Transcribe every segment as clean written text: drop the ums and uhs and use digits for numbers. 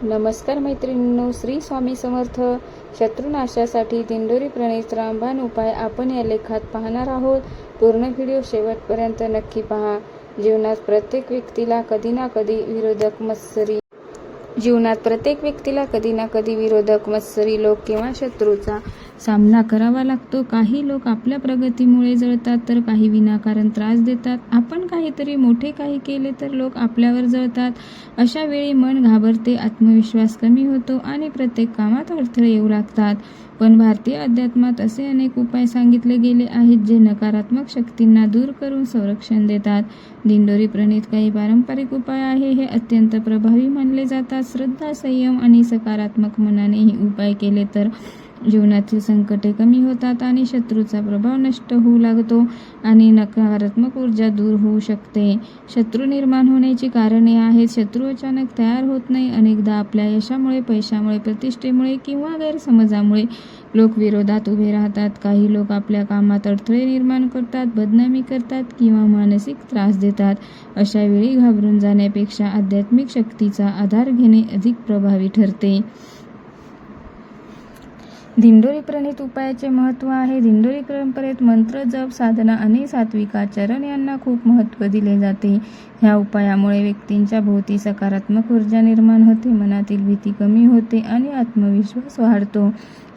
नमस्कार मैत्रिणींनो, श्री स्वामी समर्थ. शत्रुनाशासाठी दिंडोरी प्रणीत रामबाण उपाय आपण या लेखात पाहणार आहोत. पूर्ण व्हिडिओ शेवटपर्यंत नक्की पहा. जीवनात प्रत्येक व्यक्तीला कधी ना कधी विरोधक मत्सरी लोक किंवा शत्रूचा सामना करावा लागतो. काही लोक आपल्या प्रगतीमुळे जळतात तर काही विनाकारण त्रास देतात. आपण काहीतरी मोठे काही केले तर लोक आपल्यावर जळतात. अशा वेळी मन घाबरते, आत्मविश्वास कमी होतो आणि प्रत्येक कामात अडथळे येऊ लागतात. पण भारतीय अध्यात्मात असे अनेक उपाय सांगितले गेले आहेत जे नकारात्मक शक्तींना दूर करून संरक्षण देतात. दिंडोरी प्रणीत काही पारंपरिक उपाय आहे. हे अत्यंत प्रभावी मानले जातात. श्रद्धा, संयम आणि सकारात्मक मनाने हे उपाय केले तर जीवनातील संकटे कमी होतात आणि शत्रूचा प्रभाव नष्ट होऊ लागतो आणि नकारात्मक ऊर्जा दूर होऊ शकते. शत्रू निर्माण होण्याची कारणे आहेत. शत्रू अचानक तयार होत नाही. अनेकदा आपल्या यशामुळे, पैशामुळे, प्रतिष्ठेमुळे किंवा गैरसमजामुळे लोक विरोधात उभे राहतात. काही लोक आपल्या कामात अडथळे निर्माण करतात, बदनामी करतात किंवा मानसिक त्रास देतात. अशा वेळी घाबरून जाण्यापेक्षा आध्यात्मिक शक्तीचा आधार घेणे अधिक प्रभावी ठरते. दिंडोरी प्रणीत उपायाचे महत्त्व आहे. दिंडोरी परंपरेत मंत्र, जप, साधना आणि सात्विक आचरण यांना खूप महत्त्व दिले जाते. ह्या उपायामुळे व्यक्तींच्या भोवती सकारात्मक ऊर्जा निर्माण होते, मनातील भीती कमी होते आणि आत्मविश्वास वाढतो.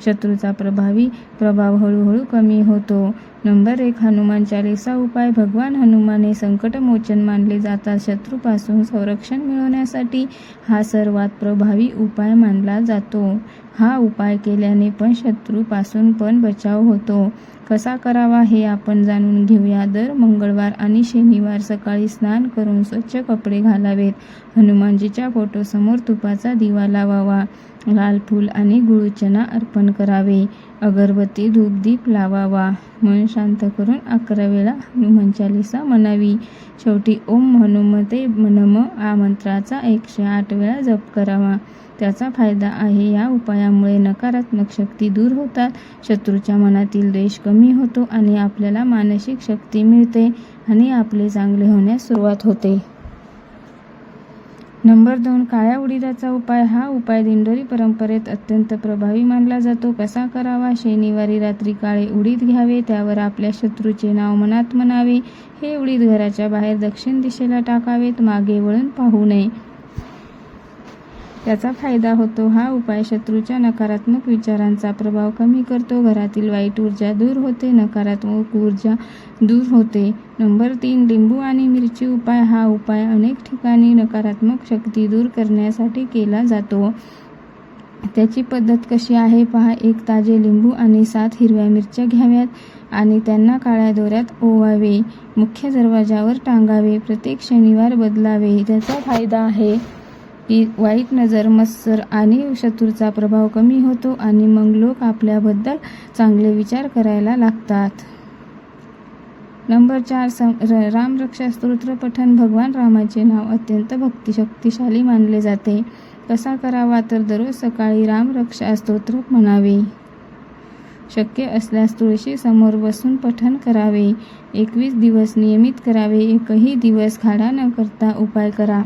शत्रूचा प्रभाव हळूहळू कमी होतो. नंबर 1. हनुमान चालीसा उपाय. भगवान हनुमान हे संकटमोचन मानले जातात. शत्रूपासून संरक्षण मिळवण्यासाठी हा सर्वात प्रभावी उपाय मानला जातो. हा उपाय केल्याने पण शत्रूपासून पण बचाव होतो. कसा करावा हे आपण जाणून घेऊया. दर मंगळवार आणि शनिवार सकाळी स्नान करून स्वच्छ कपडे घालावेत. हनुमानजीच्या फोटोसमोर तुपाचा दिवा लावावा. लाल फूल आणि गुळचना अर्पण करावे. अगरबत्ती, धूपदीप लावावा. मन शांत करून 11 वेळा हनुमान चालीसा म्हणावी. शेवटी ओम हनुमते नमः या मंत्राचा 108 वेळा जप करावा. त्याचा फायदा आहे. या उपायामुळे नकारात्मक शक्ती दूर होतात, शत्रूच्या मनातील द्वेष कमी होतो आणि आपल्याला मानसिक शक्ती मिळते आणि आपले चांगले होण्यास सुरुवात होते. नंबर 2. काळ्या उडीदाचा उपाय. हा उपाय दिंडोरी परंपरेत अत्यंत प्रभावी मानला जातो. कसा करावा? शनिवारी रात्री काळे उडीद घ्यावे. त्यावर आपल्या शत्रूचे नाव मनात म्हणावे. हे उडीद घराच्या बाहेर दक्षिण दिशेला टाकावेत. मागे वळून पाहू नये. त्याचा फायदा होतो. हा उपाय शत्रूच्या नकारात्मक विचारांचा प्रभाव कमी करतो. घरातील वाईट ऊर्जा दूर होते, नकारात्मक ऊर्जा दूर होते. नंबर 3. लिंबू आणि मिरची उपाय. हा उपाय अनेक ठिकाणी नकारात्मक शक्ती दूर करण्यासाठी केला जातो. त्याची पद्धत कशी आहे पहा. 1 ताजे लिंबू आणि 7 हिरव्या मिरच्या घ्याव्यात आणि त्यांना काळ्या दोऱ्यात ओवावे. मुख्य दरवाजावर टांगावे. प्रत्येक शनिवार बदलावे. त्याचा फायदा आहे की वाईट नजर, मत्सर आणि शत्रूचा प्रभाव कमी होतो आणि मग लोक आपल्याबद्दल चांगले विचार करायला लागतात. नंबर 4. रामरक्षा स्तोत्र पठण. भगवान रामाचे नाव अत्यंत शक्तिशाली मानले जाते. कसा करावा तर दररोज सकाळी रामरक्षा स्तोत्र म्हणावे. शक्य असल्यास तुळशी समोर बसून पठण करावे. 21 दिवस नियमित करावे. एकही दिवस खाडा न करता उपाय करा.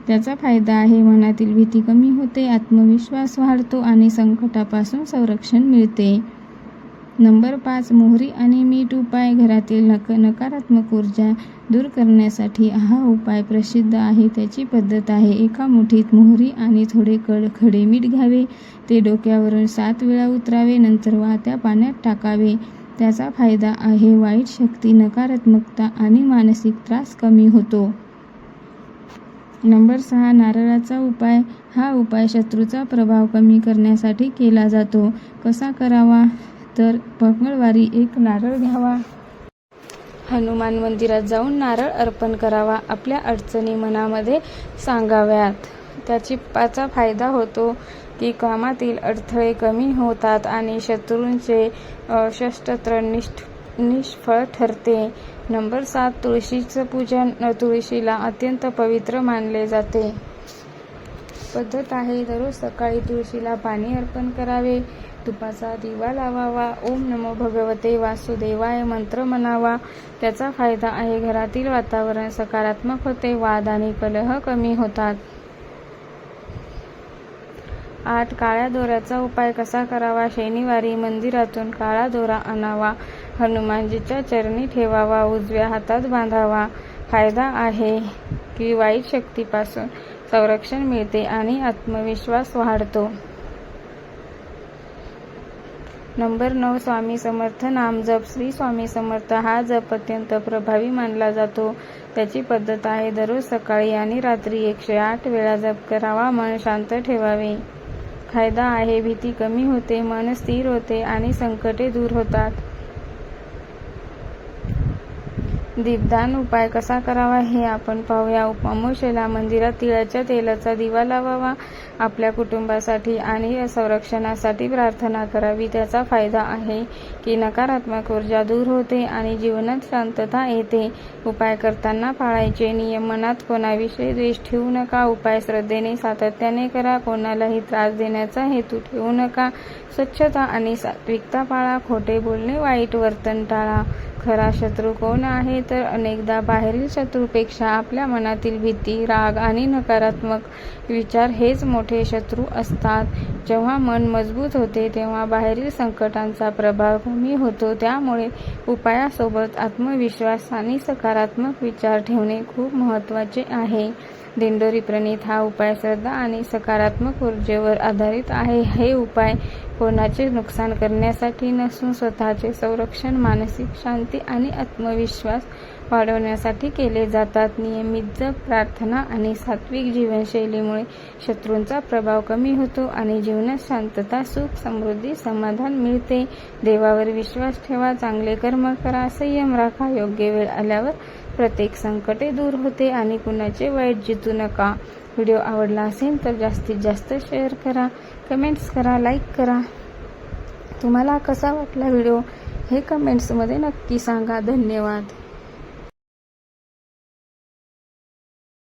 त्याचा फायदा आहे. मनातील भीती कमी होते, आत्मविश्वास वाढतो आणि संकटापासून संरक्षण मिळते. नंबर 5. मोहरी आणि मीठ उपाय. घरातील नकारात्मक ऊर्जा दूर करण्यासाठी हा उपाय प्रसिद्ध आहे. त्याची पद्धत आहे. 1 मुठीत मोहरी आणि थोडे खडे मीठ घ्यावे. ते डोक्यावरून 7 वेळा उतरावे. नंतर वाहत्या पाण्यात टाकावे. त्याचा फायदा आहे. वाईट शक्ती, नकारात्मकता आणि मानसिक त्रास कमी होतो. नंबर 6. नारळाचा उपाय. हा उपाय शत्रूचा प्रभाव कमी करण्यासाठी केला जातो. कसा करावा तर मंगळवारी 1 नारळ घ्यावा. हनुमान मंदिरात जाऊन नारळ अर्पण करावा. आपल्या अडचणी मनामध्ये सांगाव्यात. त्याचा फायदा होतो की कामातील अडथळे कमी होतात आणि शत्रूंचे शस्त्र निष्फळ ठरते. नंबर 7. तुळशीचं पूजन. तुळशीला अत्यंत पवित्र मानले जाते. पद्धत आहे. दररोज सकाळी तुळशीला पाणी अर्पण करावे. तुपाचा दिवा लावावा. ओम नमो भगवते वासुदेवाय मंत्र म्हणावा. त्याचा फायदा आहे. घरातील वातावरण सकारात्मक होते. वाद आणि कलह कमी होतात. 8. काळ्या दोऱ्याचा उपाय कसा करावा? शनिवारी मंदिरातून काळा दोरा आणावा, हनुमानजीच्या चरणी ठेवावा, उजव्या हातात बांधावा. फायदा आहे की वाईट शक्तीपासून संरक्षण मिळते आणि आत्मविश्वास वाढतो. नंबर 9. स्वामी समर्थ नाम जप. श्री स्वामी समर्थ हा जप अत्यंत प्रभावी मानला जातो. त्याची पद्धत आहे दररोज सकाळी आणि रात्री 108 वेळा जप करावा. मन शांत ठेवावे. फायदा आहे भीती कमी होते, मन स्थिर होते आणि संकटे दूर होतात. दीपदान उपाय कसा करावा हे आपण पाहूया. अमावस्येला मंदिरात तिळाच्या तेलाचा दिवा लावावा. आपल्या कुटुंबासाठी आणि संरक्षणासाठी प्रार्थना करावी. त्याचा फायदा आहे की नकारात्मक ऊर्जा दूर होते आणि जीवनात शांतता येते. उपाय करताना पाळायचे नियम. मनात कोणाविषयी द्वेष ठेवू नका. उपाय श्रद्धेने सातत्याने करा. कोणालाही त्रास देण्याचा हेतू ठेवू नका. स्वच्छता आणि सात्विकता पाळा. खोटे बोलणे, वाईट वर्तन टाळा. खरा शत्रू कोण आहे? तर अनेकदा बाहेरील शत्रूपेक्षा आपल्या मनातील भीती, राग आणि नकारात्मक विचार हेच मोठे शत्रू असतात. जेव्हा मन मजबूत होते तेव्हा बाहेरील संकटांचा प्रभाव कमी होतो. त्यामुळे उपायासोबत आत्मविश्वास आणि सकारात्मक विचार ठेवणे खूप महत्त्वाचे आहे. दिंडोरी प्रणीत हा उपाय श्रद्धा आणि सकारात्मक ऊर्जेवर आधारित आहे. हे उपाय कोणाचे नुकसान करण्यासाठी नसून स्वतःचे संरक्षण, मानसिक शांती आणि आत्मविश्वास वाढवण्यासाठी केले जातात. नियमित जप, प्रार्थना आणि सात्विक जीवनशैलीमुळे शत्रूंचा प्रभाव कमी होतो आणि जीवनात शांतता, सुख, समृद्धी, समाधान मिळते. देवावर विश्वास ठेवा, चांगले कर्म करा, संयम राखा. योग्य वेळ आल्यावर प्रत्येक संकटे दूर होते आणि कुणाचे वाईट जितू नका. व्हिडिओ आवडला असेल तर जास्तीत जास्त शेअर करा, कमेंट्स करा, लाईक करा. तुम्हाला कसा वाटला व्हिडिओ हे कमेंट्समध्ये नक्की सांगा. धन्यवाद.